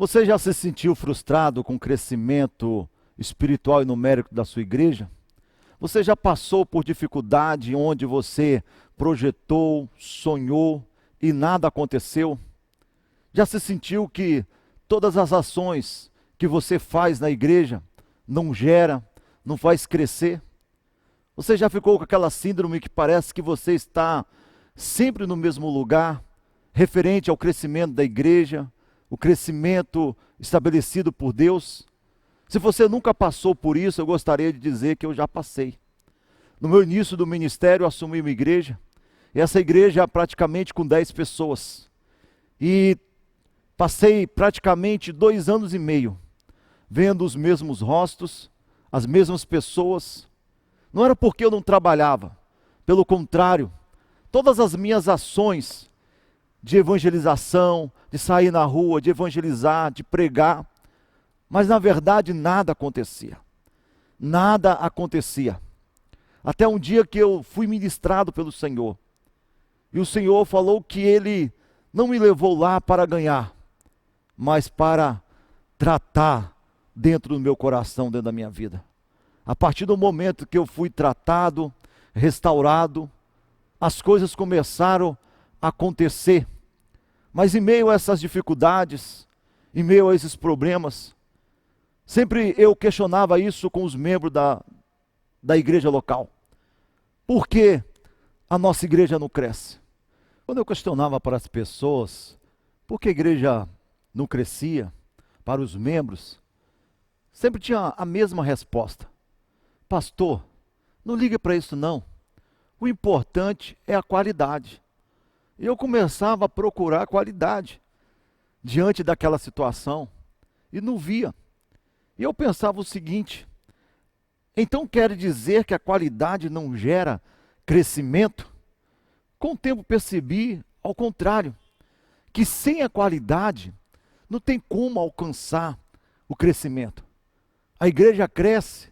Você já se sentiu frustrado com o crescimento espiritual e numérico da sua igreja? Você já passou por dificuldade onde você projetou, sonhou e nada aconteceu? Já se sentiu que todas as ações que você faz na igreja não gera, não faz crescer? Você já ficou com aquela síndrome que parece que você está sempre no mesmo lugar, referente ao crescimento da igreja, o crescimento estabelecido por Deus? Se você nunca passou por isso, eu gostaria de dizer que eu já passei. No meu início do ministério, eu assumi uma igreja, e essa igreja praticamente com 10 pessoas. E passei praticamente 2 anos e meio, vendo os mesmos rostos, as mesmas pessoas. Não era porque eu não trabalhava, pelo contrário, todas as minhas ações de evangelização, de sair na rua, de evangelizar, de pregar, mas na verdade nada acontecia. Nada acontecia. Até um dia que eu fui ministrado pelo Senhor. E o Senhor falou que Ele não me levou lá para ganhar, mas para tratar dentro do meu coração, dentro da minha vida. A partir do momento que eu fui tratado, restaurado, as coisas começaram a acontecer. Mas em meio a essas dificuldades, em meio a esses problemas, sempre eu questionava isso com os membros da igreja local. Por que a nossa igreja não cresce? Quando eu questionava para as pessoas por que a igreja não crescia, para os membros, sempre tinha a mesma resposta: pastor, não liga para isso não, o importante é a qualidade. E eu começava a procurar qualidade diante daquela situação e não via. E eu pensava o seguinte: então quer dizer que a qualidade não gera crescimento? Com o tempo percebi, ao contrário, que sem a qualidade não tem como alcançar o crescimento. A igreja cresce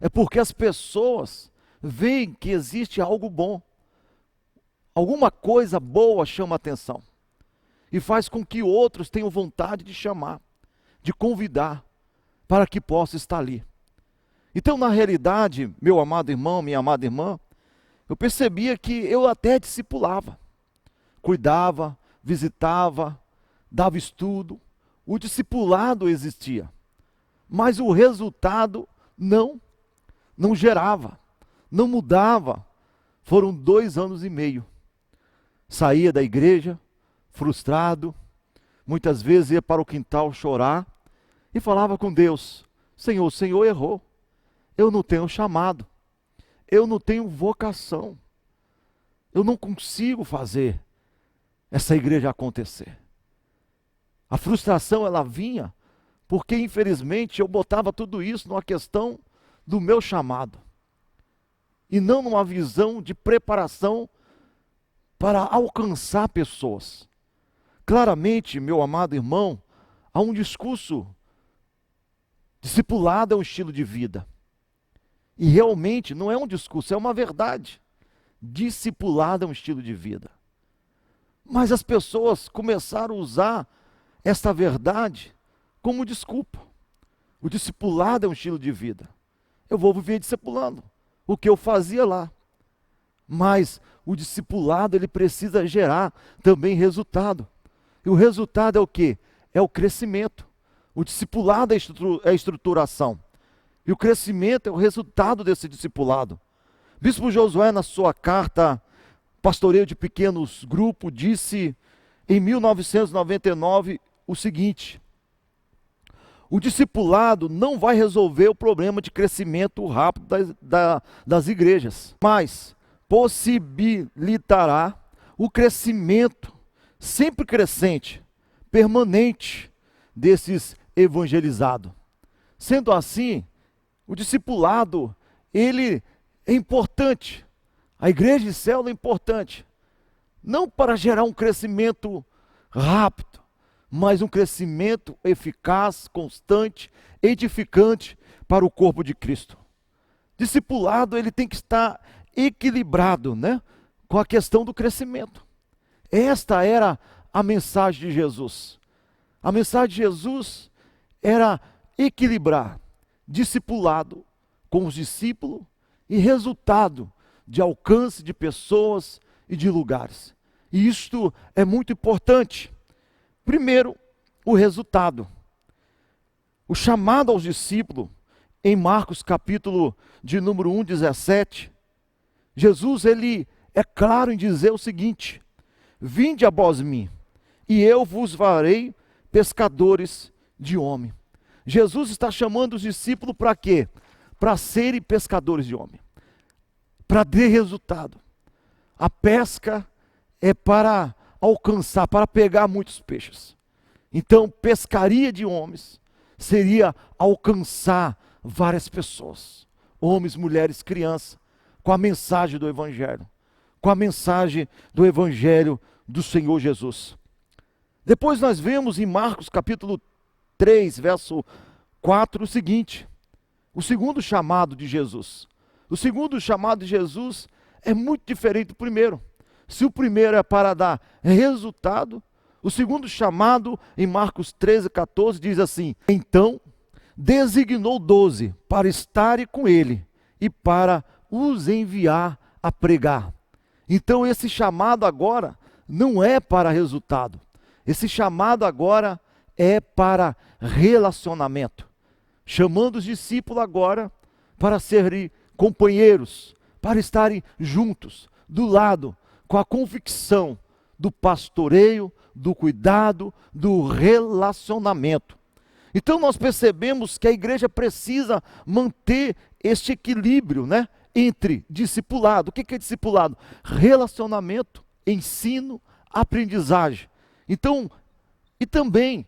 é porque as pessoas veem que existe algo bom. Alguma coisa boa chama a atenção e faz com que outros tenham vontade de chamar, de convidar, para que possa estar ali. Então, na realidade, meu amado irmão, minha amada irmã, eu percebia que eu até discipulava, cuidava, visitava, dava estudo, o discipulado existia, mas o resultado não gerava, não mudava. Foram 2 anos e meio. Saía da igreja, frustrado, muitas vezes ia para o quintal chorar e falava com Deus: Senhor, o Senhor errou, eu não tenho chamado, eu não tenho vocação, eu não consigo fazer essa igreja acontecer. A frustração ela vinha porque infelizmente eu botava tudo isso numa questão do meu chamado e não numa visão de preparação para alcançar pessoas. Claramente, meu amado irmão, há um discurso: discipulado é um estilo de vida. E realmente não é um discurso, é uma verdade. Discipulado é um estilo de vida. Mas as pessoas começaram a usar esta verdade como desculpa. O discipulado é um estilo de vida. Eu vou viver discipulando o que eu fazia lá. Mas o discipulado ele precisa gerar também resultado. E o resultado é o quê? É o crescimento. O discipulado é a estruturação. E o crescimento é o resultado desse discipulado. Bispo Josué, na sua carta Pastoreio de Pequenos Grupos, disse em 1999 o seguinte: o discipulado não vai resolver o problema de crescimento rápido das igrejas, mas possibilitará o crescimento sempre crescente, permanente desses evangelizados. Sendo assim, o discipulado, ele é importante. A igreja de célula é importante, não para gerar um crescimento rápido, mas um crescimento eficaz, constante, edificante para o corpo de Cristo. Discipulado, ele tem que estar equilibrado, com a questão do crescimento. Esta era a mensagem de Jesus. A mensagem de Jesus era equilibrar discipulado com os discípulos e resultado de alcance de pessoas e de lugares. E isto é muito importante. Primeiro, o resultado. O chamado aos discípulos, em Marcos capítulo de número 1, 17, Jesus ele é claro em dizer o seguinte: vinde após mim, e eu vos farei pescadores de homem. Jesus está chamando os discípulos para quê? Para serem pescadores de homem, para ter resultado. A pesca é para alcançar, para pegar muitos peixes. Então, pescaria de homens seria alcançar várias pessoas, homens, mulheres, crianças, com a mensagem do Evangelho, com a mensagem do Evangelho do Senhor Jesus. Depois nós vemos em Marcos capítulo 3, verso 4, o seguinte: o segundo chamado de Jesus. O segundo chamado de Jesus é muito diferente do primeiro. Se o primeiro é para dar resultado, o segundo chamado, em Marcos 13, 14, diz assim: então designou 12 para estarem com ele e para os enviar a pregar. Então esse chamado agora não é para resultado. Esse chamado agora é para relacionamento. Chamando os discípulos agora para serem companheiros, para estarem juntos, do lado, com a convicção do pastoreio, do cuidado, do relacionamento. Então nós percebemos que a igreja precisa manter este equilíbrio, né, entre discipulado. O que é discipulado? Relacionamento, ensino, aprendizagem. Então, e também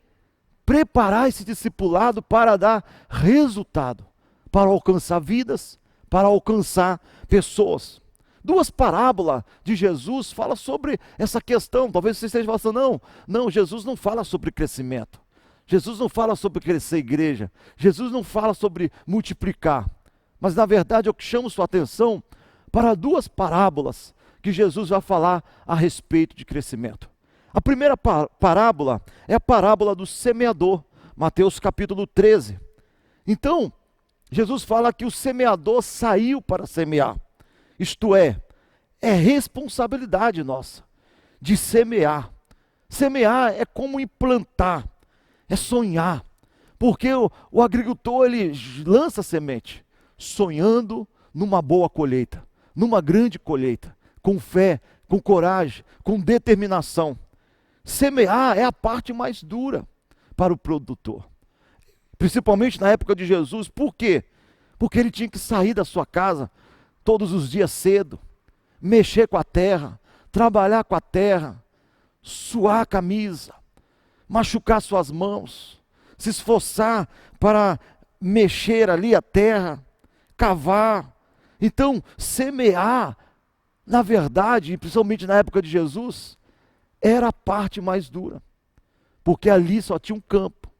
preparar esse discipulado para dar resultado, para alcançar vidas, para alcançar pessoas. Duas parábolas de Jesus falam sobre essa questão. Talvez você esteja falando, não, Jesus não fala sobre crescimento. Jesus não fala sobre crescer igreja. Jesus não fala sobre multiplicar. Mas na verdade eu chamo sua atenção para duas parábolas que Jesus vai falar a respeito de crescimento. A primeira parábola é a parábola do semeador, Mateus capítulo 13. Então, Jesus fala que o semeador saiu para semear. Isto é responsabilidade nossa de semear. Semear é como implantar, é sonhar. Porque o agricultor ele lança semente, sonhando numa boa colheita, numa grande colheita, com fé, com coragem, com determinação. Semear é a parte mais dura para o produtor, principalmente na época de Jesus. Por quê? Porque ele tinha que sair da sua casa todos os dias cedo, mexer com a terra, trabalhar com a terra, suar a camisa, machucar suas mãos, se esforçar para mexer ali a terra, cavar. Então, semear, na verdade, principalmente na época de Jesus, era a parte mais dura, porque ali só tinha um campo,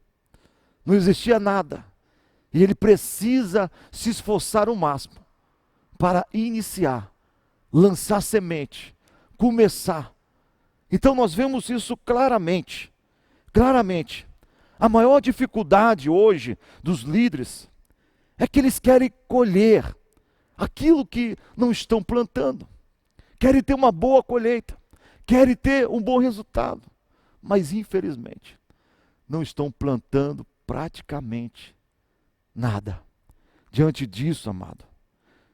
não existia nada, e ele precisa se esforçar o máximo para iniciar, lançar semente, começar. Então nós vemos isso claramente, claramente. A maior dificuldade hoje dos líderes é que eles querem colher aquilo que não estão plantando, querem ter uma boa colheita, querem ter um bom resultado, mas infelizmente não estão plantando praticamente nada. Diante disso, amado,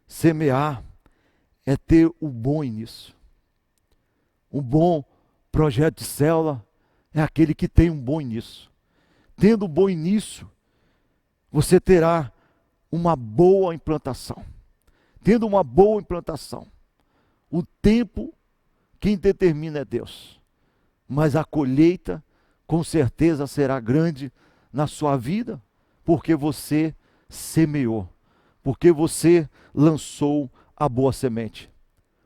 semear é ter o bom início. Um bom projeto de célula é aquele que tem um bom início. Tendo um bom início, você terá uma boa implantação. Tendo uma boa implantação, o tempo quem determina é Deus, mas a colheita com certeza será grande na sua vida, porque você semeou, porque você lançou a boa semente.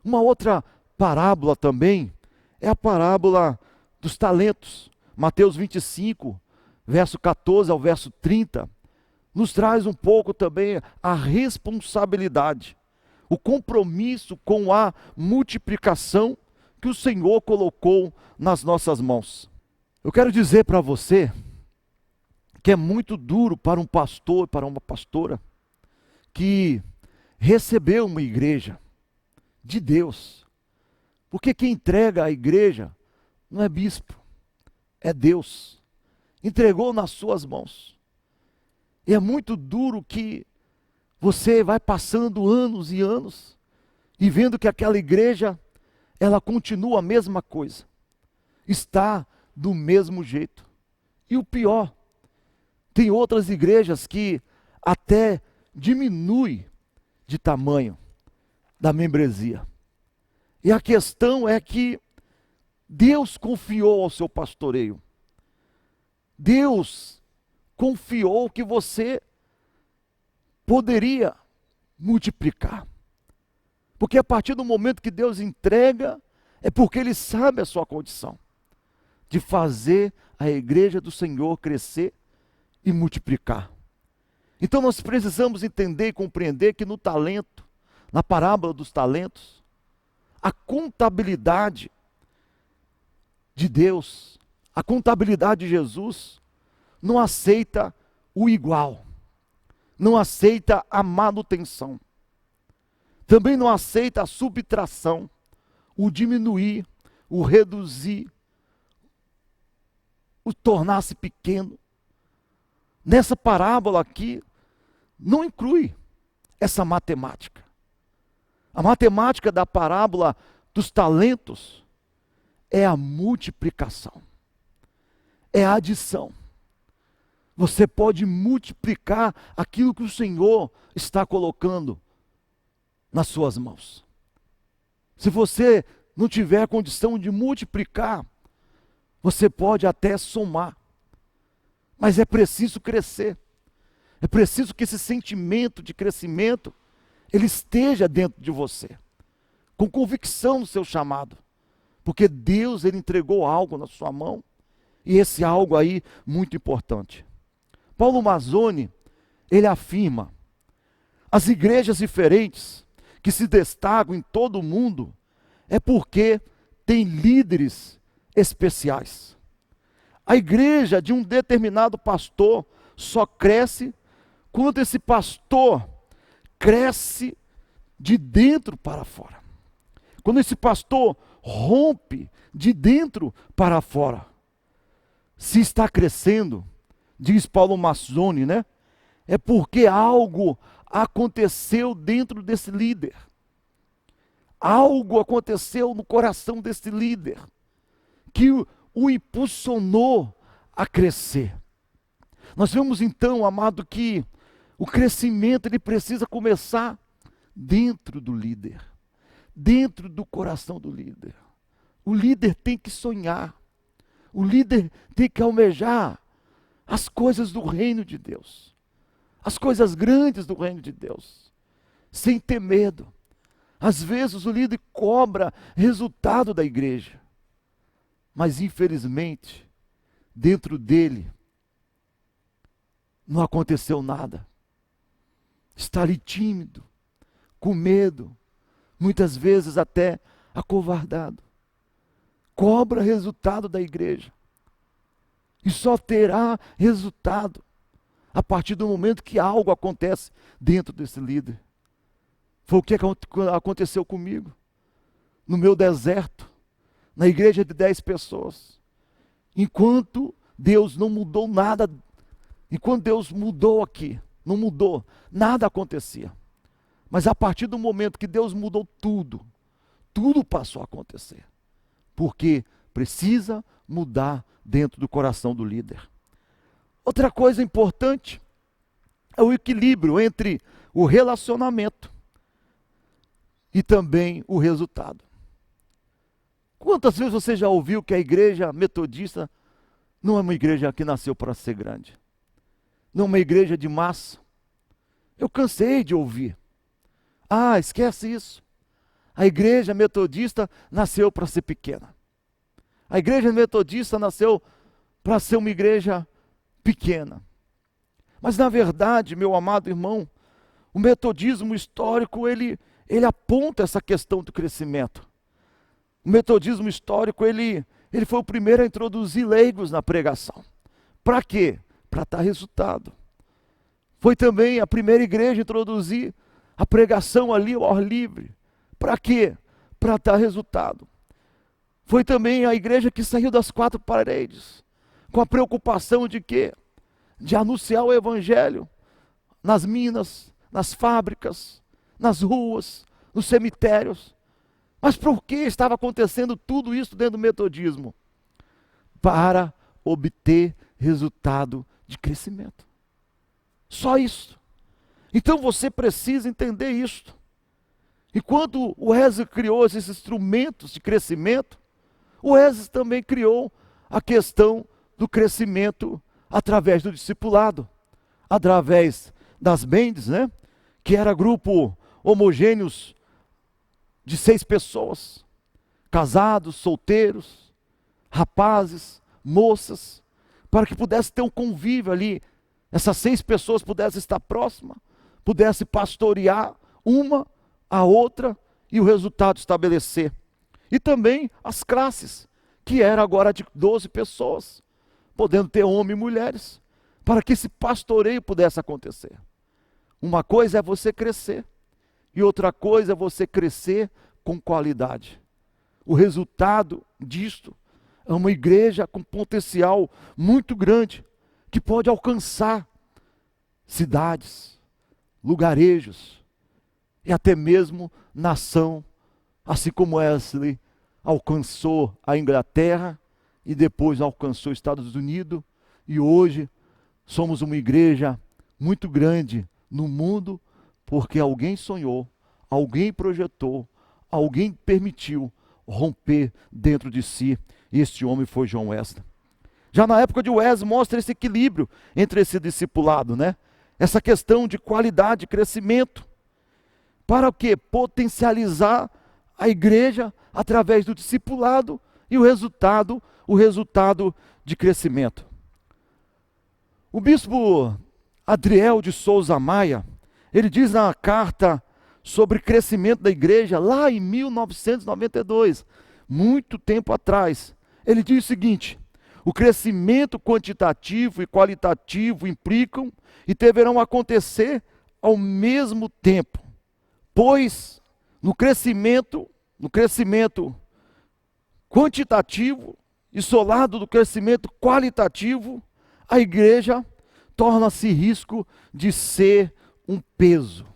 Uma outra parábola também é a parábola dos talentos. Mateus 25, verso 14 ao verso 30, nos traz um pouco também a responsabilidade, o compromisso com a multiplicação que o Senhor colocou nas nossas mãos. Eu quero dizer para você que é muito duro para um pastor, para uma pastora, que recebeu uma igreja de Deus. Porque quem entrega a igreja não é bispo, é Deus. Entregou nas suas mãos. E é muito duro que você vai passando anos e anos e vendo que aquela igreja, ela continua a mesma coisa. Está do mesmo jeito. E o pior, tem outras igrejas que até diminui de tamanho da membresia. E a questão é que Deus confiou ao seu pastoreio. Deus confiou que você poderia multiplicar. Porque a partir do momento que Deus entrega, é porque Ele sabe a sua condição de fazer a igreja do Senhor crescer e multiplicar. Então nós precisamos entender e compreender que no talento, na parábola dos talentos, a contabilidade de Deus, a contabilidade de Jesus, não aceita o igual, não aceita a manutenção, também não aceita a subtração, o diminuir, o reduzir, o tornar-se pequeno. Nessa parábola aqui, não inclui essa matemática. A matemática da parábola dos talentos é a multiplicação, é a adição. Você pode multiplicar aquilo que o Senhor está colocando nas suas mãos. Se você não tiver condição de multiplicar, você pode até somar. Mas é preciso crescer. É preciso que esse sentimento de crescimento, ele esteja dentro de você. Com convicção no seu chamado. Porque Deus, Ele entregou algo na sua mão. E esse algo aí, muito importante. Paulo Mazzoni, ele afirma, as igrejas diferentes, que se destacam em todo o mundo, é porque tem líderes especiais. A igreja de um determinado pastor só cresce quando esse pastor cresce de dentro para fora. Quando esse pastor rompe de dentro para fora. Se está crescendo, diz Paulo Mazzoni, né? É porque algo aconteceu dentro desse líder. Algo aconteceu no coração desse líder que o impulsionou a crescer. Nós vemos então, amado, que o crescimento ele precisa começar dentro do líder, dentro do coração do líder. O líder tem que sonhar, o líder tem que almejar as coisas do reino de Deus, as coisas grandes do reino de Deus, sem ter medo. Às vezes o líder cobra resultado da igreja, mas infelizmente, dentro dele, não aconteceu nada. Está ali tímido, com medo, muitas vezes até acovardado. Cobra resultado da igreja. E só terá resultado a partir do momento que algo acontece dentro desse líder. Foi o que aconteceu comigo, no meu deserto, na igreja de 10 pessoas. Enquanto Deus não mudou nada, enquanto Deus mudou aqui, não mudou, nada acontecia. Mas a partir do momento que Deus mudou tudo, tudo passou a acontecer. Porque precisa mudar dentro do coração do líder. Outra coisa importante é o equilíbrio entre o relacionamento e também o resultado. Quantas vezes você já ouviu que a igreja metodista não é uma igreja que nasceu para ser grande? Não é uma igreja de massa? Eu cansei de ouvir. Ah, esquece isso. A igreja metodista nasceu para ser pequena. A igreja metodista nasceu para ser uma igreja pequena. Mas na verdade, meu amado irmão, o metodismo histórico, ele aponta essa questão do crescimento. O metodismo histórico, ele Ele foi o primeiro a introduzir leigos na pregação. Para quê? Para dar resultado. Foi também a primeira igreja a introduzir a pregação ali ao ar livre. Para quê? Para dar resultado. Foi também a igreja que saiu das quatro paredes, com a preocupação de quê? De anunciar o evangelho nas minas, nas fábricas, nas ruas, nos cemitérios. Mas por que estava acontecendo tudo isso dentro do metodismo? Para obter resultado de crescimento. Só isso. Então você precisa entender isso. E quando o Wesley criou esses instrumentos de crescimento, o Wesley também criou a questão do crescimento através do discipulado, através das bendes, né? Que era grupo homogêneos de 6 pessoas, casados, solteiros, rapazes, moças, para que pudesse ter um convívio ali, essas 6 pessoas pudessem estar próximas, pudessem pastorear uma a outra e o resultado estabelecer. E também as classes, que era agora de 12 pessoas, podendo ter homens e mulheres, para que esse pastoreio pudesse acontecer. Uma coisa é você crescer, e outra coisa é você crescer com qualidade. O resultado disto é uma igreja com potencial muito grande, que pode alcançar cidades, lugarejos, e até mesmo nação, assim como Wesley alcançou a Inglaterra e depois alcançou os Estados Unidos, e hoje somos uma igreja muito grande no mundo, porque alguém sonhou, alguém projetou, alguém permitiu romper dentro de si, e este homem foi John Wesley. Já na época de Wesley mostra esse equilíbrio entre esse discipulado, né? Essa questão de qualidade, crescimento, para o quê? Potencializar a igreja através do discipulado e o resultado de crescimento. O bispo Adriel de Souza Maia, ele diz na carta sobre crescimento da igreja, lá em 1992, muito tempo atrás, ele diz o seguinte: o crescimento quantitativo e qualitativo implicam e deverão acontecer ao mesmo tempo, pois no crescimento quantitativo, isolado do crescimento qualitativo, a igreja torna-se risco de ser um peso.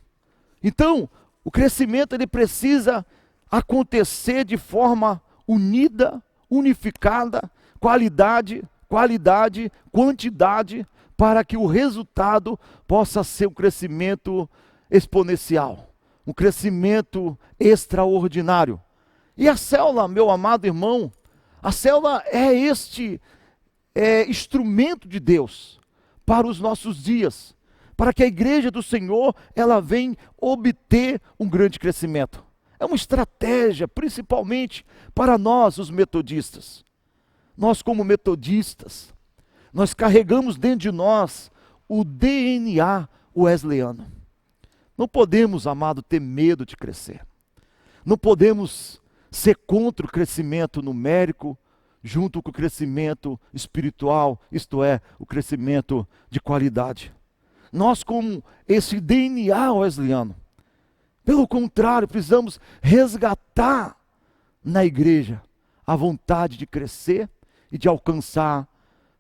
Então, o crescimento ele precisa acontecer de forma unida, unificada, qualidade, quantidade, para que o resultado possa ser um crescimento exponencial, um crescimento extraordinário. E a célula, meu amado irmão, a célula é este instrumento de Deus para os nossos dias, para que a igreja do Senhor, ela venha obter um grande crescimento. É uma estratégia, principalmente para nós, os metodistas. Nós, como metodistas, nós carregamos dentro de nós o DNA wesleyano. Não podemos, amado, ter medo de crescer. Não podemos ser contra o crescimento numérico, junto com o crescimento espiritual, isto é, o crescimento de qualidade. Nós, como esse DNA wesleyano, pelo contrário, precisamos resgatar na igreja a vontade de crescer e de alcançar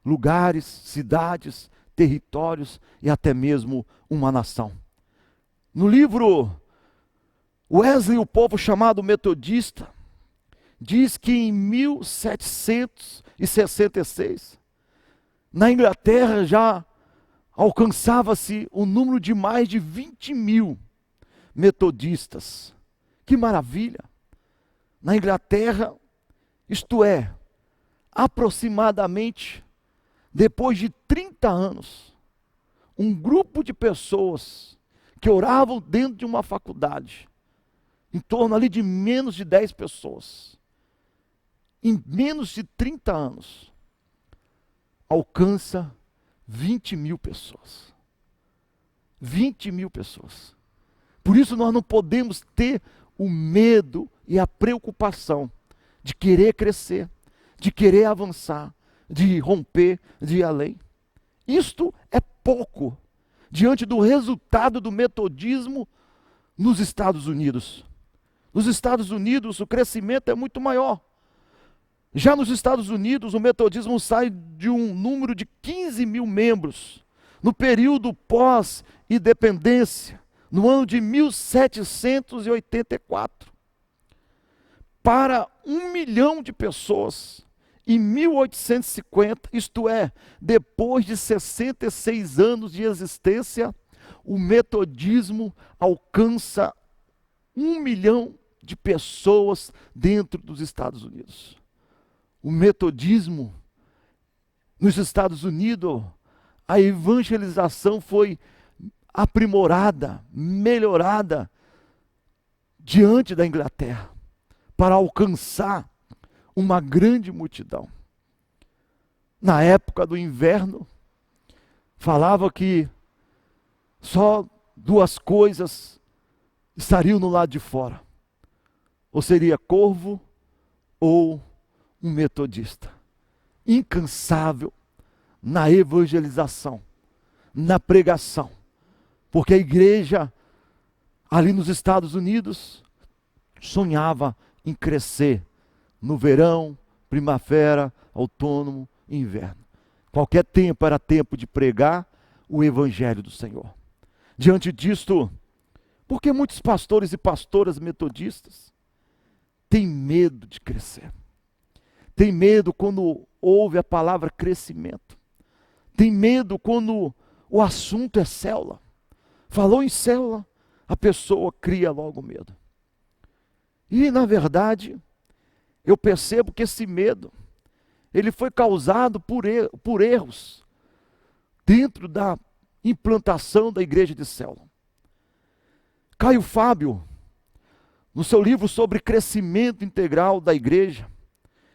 lugares, cidades, territórios e até mesmo uma nação. No livro Wesley, o povo chamado metodista, diz que em 1766, na Inglaterra já alcançava-se o número de mais de 20.000 metodistas. Que maravilha! Na Inglaterra, isto é, aproximadamente, depois de 30 anos, um grupo de pessoas que oravam dentro de uma faculdade, em torno ali de menos de 10 pessoas, em menos de 30 anos, alcança 20.000 pessoas. 20.000 pessoas. Por isso nós não podemos ter o medo e a preocupação de querer crescer, de querer avançar, de romper, de ir além. Isto é pouco diante do resultado do metodismo nos Estados Unidos. Nos Estados Unidos, o crescimento é muito maior. Já nos Estados Unidos, o metodismo sai de um número de 15 mil membros no período pós-independência, no ano de 1784, para 1 milhão de pessoas em 1850, isto é, depois de 66 anos de existência, o metodismo alcança 1 milhão de pessoas dentro dos Estados Unidos. O metodismo nos Estados Unidos, a evangelização foi aprimorada, melhorada diante da Inglaterra, para alcançar uma grande multidão. Na época do inverno, falava que só 2 coisas estariam no lado de fora. Ou seria corvo ou um metodista. Incansável na evangelização, na pregação. Porque a igreja ali nos Estados Unidos sonhava em crescer no verão, primavera, outono e inverno. Qualquer tempo era tempo de pregar o evangelho do Senhor. Diante disto, por que muitos pastores e pastoras metodistas têm medo de crescer? Tem medo quando ouve a palavra crescimento. Tem medo quando o assunto é célula. Falou em célula, a pessoa cria logo medo. E, na verdade, eu percebo que esse medo, ele foi causado por erros dentro da implantação da igreja de célula. Caio Fábio, no seu livro sobre crescimento integral da igreja,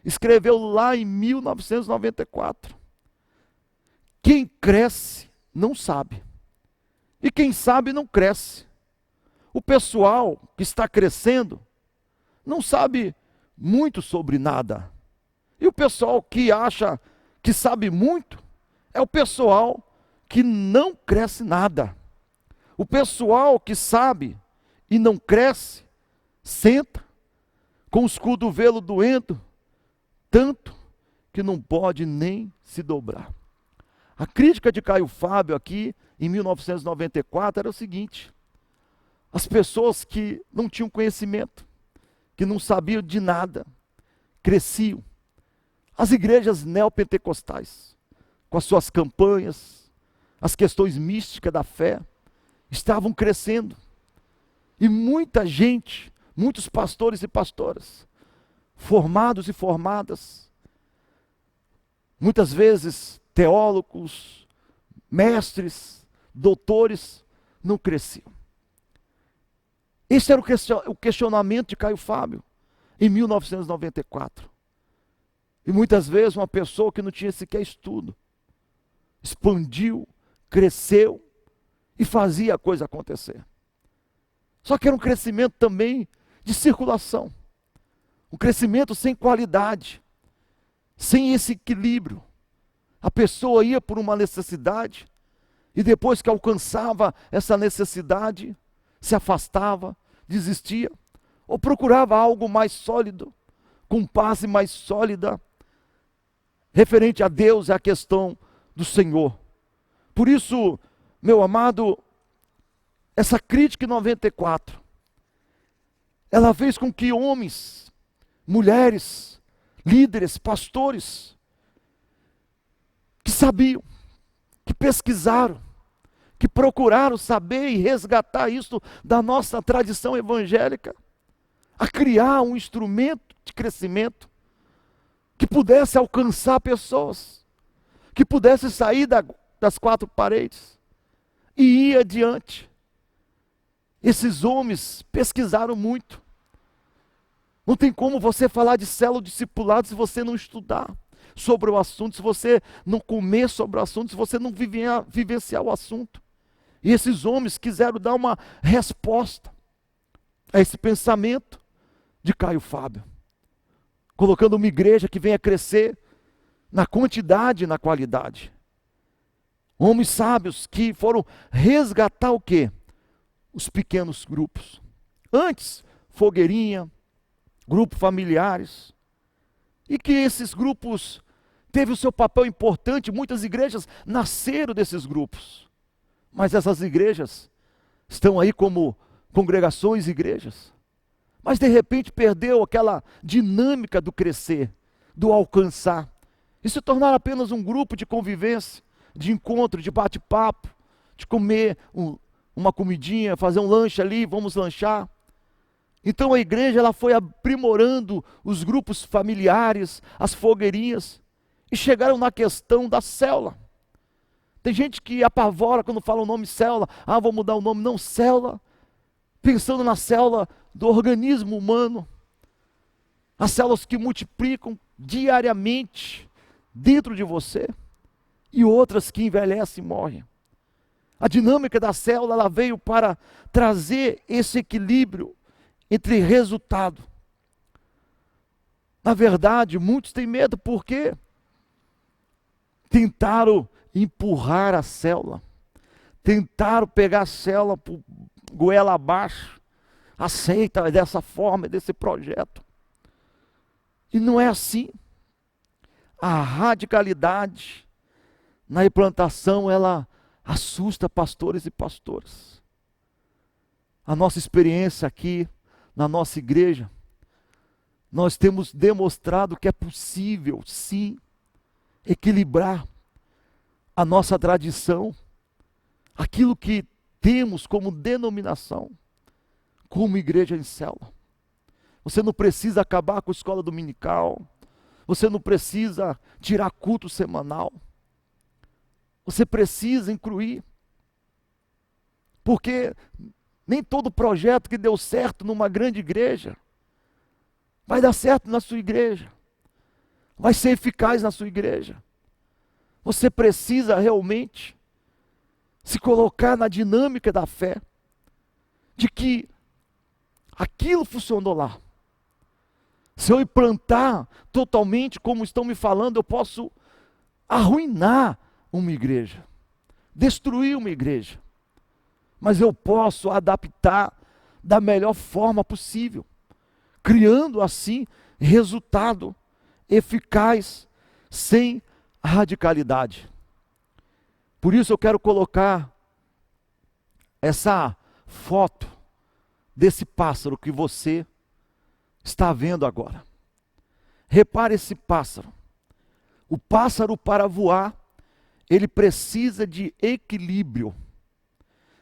escreveu lá em 1994: quem cresce não sabe, e quem sabe não cresce. O pessoal que está crescendo não sabe muito sobre nada, e o pessoal que acha que sabe muito é o pessoal que não cresce nada. O pessoal que sabe e não cresce, senta com os cotovelos doendo, tanto que não pode nem se dobrar. A crítica de Caio Fábio aqui, em 1994, era o seguinte: as pessoas que não tinham conhecimento, que não sabiam de nada, cresciam. As igrejas neopentecostais, com as suas campanhas, as questões místicas da fé, estavam crescendo. E muita gente, muitos pastores e pastoras, formados e formadas, muitas vezes teólogos, mestres, doutores, não cresciam. Esse era o questionamento de Caio Fábio, em 1994. E muitas vezes uma pessoa que não tinha sequer estudo, expandiu, cresceu e fazia a coisa acontecer. Só que era um crescimento também de circulação. Um crescimento sem qualidade, sem esse equilíbrio. A pessoa ia por uma necessidade e depois que alcançava essa necessidade, se afastava, desistia, ou procurava algo mais sólido, com base mais sólida, referente a Deus e a questão do Senhor. Por isso, meu amado, essa crítica em 94, ela fez com que homens, mulheres, líderes, pastores, que sabiam, que pesquisaram, que procuraram saber e resgatar isso da nossa tradição evangélica, a criar um instrumento de crescimento que pudesse alcançar pessoas, que pudesse sair das 4 paredes e ir adiante. Esses homens pesquisaram muito. Não tem como você falar de célula discipulado se você não estudar sobre o assunto, se você não comer sobre o assunto, se você não vivenciar o assunto. E esses homens quiseram dar uma resposta a esse pensamento de Caio Fábio. colocando uma igreja que venha crescer na quantidade e na qualidade. Homens sábios que foram resgatar o quê? Os pequenos grupos. Antes, fogueirinha, grupos familiares. E que esses grupos teve o seu papel importante, muitas igrejas nasceram desses grupos. Mas essas igrejas estão aí como congregações e igrejas. Mas de repente perdeu aquela dinâmica do crescer, do alcançar. E se tornar apenas um grupo de convivência, de encontro, de bate-papo, de comer uma comidinha, fazer um lanche ali, vamos lanchar. Então a igreja ela foi aprimorando os grupos familiares, as fogueirinhas, e chegaram na questão da célula. Tem gente que apavora quando fala o nome célula. Ah, vou mudar o nome. Não, célula. Pensando na célula do organismo humano. As células que multiplicam diariamente dentro de você. E outras que envelhecem e morrem. A dinâmica da célula ela veio para trazer esse equilíbrio entre resultado. Na verdade, muitos têm medo porque tentaram empurrar a célula, tentaram pegar a célula por goela abaixo, aceita dessa forma, desse projeto. E não é assim. A radicalidade na implantação, ela assusta pastores e pastoras. A nossa experiência aqui, na nossa igreja, nós temos demonstrado que é possível, sim, equilibrar a nossa tradição, aquilo que temos como denominação, como igreja em célula. Você não precisa acabar com a escola dominical, você não precisa tirar culto semanal, você precisa incluir, porque nem todo projeto que deu certo numa grande igreja vai dar certo na sua igreja, vai ser eficaz na sua igreja. Você precisa realmente se colocar na dinâmica da fé, de que aquilo funcionou lá. Se eu implantar totalmente como estão me falando, eu posso arruinar uma igreja, destruir uma igreja. Mas eu posso adaptar da melhor forma possível, criando assim resultado eficaz, sem radicalidade. Por isso eu quero colocar essa foto desse pássaro que você está vendo agora. Repare esse pássaro. O pássaro, para voar, ele precisa de equilíbrio.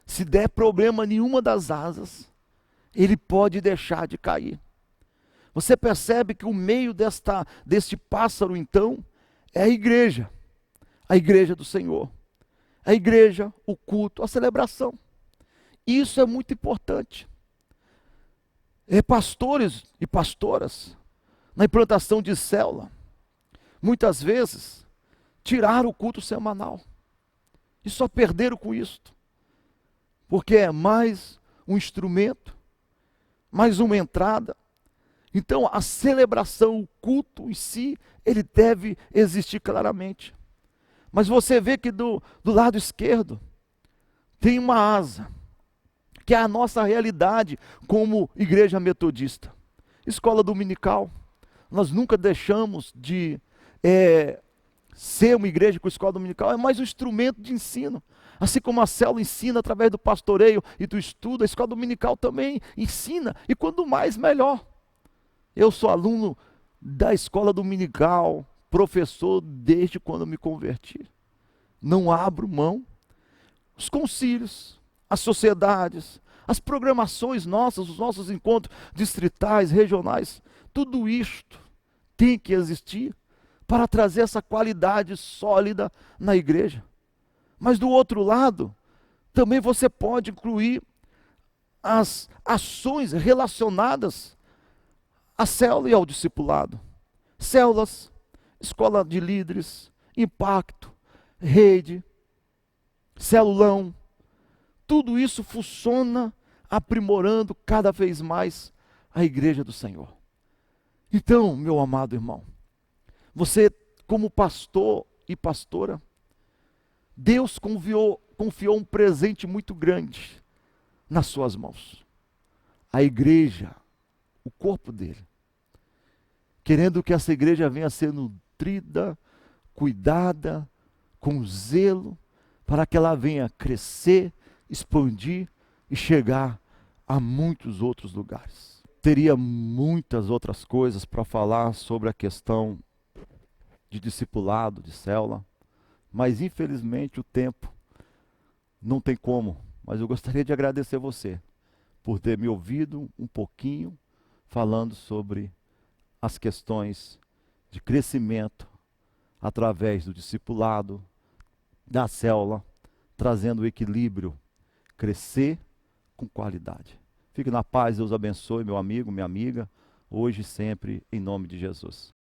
Se der problema nenhuma das asas, ele pode deixar de cair. Você percebe que o meio deste pássaro, então, é a igreja do Senhor. A igreja, o culto, a celebração. Isso é muito importante. Pastores e pastoras, na implantação de célula, muitas vezes, tiraram o culto semanal. E só perderam com isto. Porque é mais um instrumento, mais uma entrada. Então, a celebração, o culto em si, ele deve existir claramente. Mas você vê que do lado esquerdo tem uma asa, que é a nossa realidade como igreja metodista. Escola dominical. Nós nunca deixamos de ser uma igreja com escola dominical, é mais um instrumento de ensino. Assim como a célula ensina através do pastoreio e do estudo, a escola dominical também ensina, e quanto mais, melhor. Eu sou aluno da escola dominical, professor desde quando me converti. Não abro mão. Os concílios, as sociedades, as programações nossas, os nossos encontros distritais, regionais, tudo isto tem que existir para trazer essa qualidade sólida na igreja. Mas do outro lado, também você pode incluir as ações relacionadas à célula e ao discipulado. Células, escola de líderes, impacto, rede, celulão. Tudo isso funciona aprimorando cada vez mais a igreja do Senhor. Então, meu amado irmão, você, como pastor e pastora, Deus confiou um presente muito grande nas suas mãos. A igreja, o corpo dele. Querendo que essa igreja venha a ser nutrida, cuidada, com zelo, para que ela venha crescer, expandir e chegar a muitos outros lugares. Teria muitas outras coisas para falar sobre a questão de discipulado, de célula, mas infelizmente o tempo não tem como. Mas eu gostaria de agradecer você por ter me ouvido um pouquinho falando sobre as questões de crescimento através do discipulado, da célula, trazendo o equilíbrio, crescer com qualidade. Fique na paz, Deus abençoe, meu amigo, minha amiga, hoje e sempre, em nome de Jesus.